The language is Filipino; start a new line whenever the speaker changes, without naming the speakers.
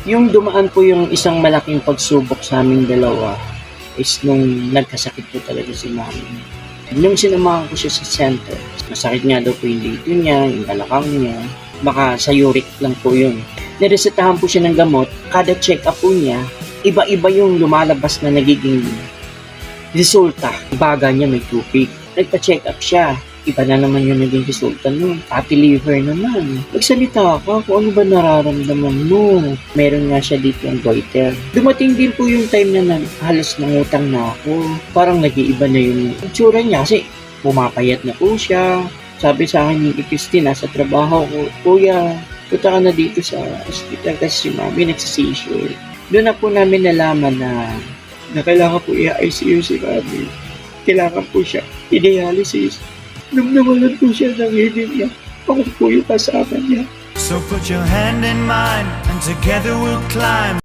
Yung dumaan po yung isang malaking pagsubok sa aming dalawa is nung nagkasakit po talaga si mami. Nung sinamahan ko siya sa center, masakit nga daw po yung dito niya, yung balakang niya. Baka sa uric lang po yun. Niresetahan po siya ng gamot. Kada check-up po niya, iba-iba yung lumalabas na nagiging resulta. Baga niya may tubig. Nagpa-check up siya. Iba na naman yung naging resulta nun. Fatty liver naman. Magsalita ka kung ano ba nararamdaman mo. Meron nga siya dito yung goiter. Dumating din po yung time na halos nangutang na ako. Parang nag-iiba na yung itsura niya kasi pumapayat na po siya. Sabi sa akin yung Christine, nasa trabaho ko, Kuya, punta ka na dito sa hospital kasi si mami nagsisisure. Doon na po namin nalaman na kailangan po i-ICU si mami. Kailangan po siya i-dialysis. Nung nawalan po siya ng hinin niya, ako po yung kasama niya.
So put your hand in mine and together we'll climb.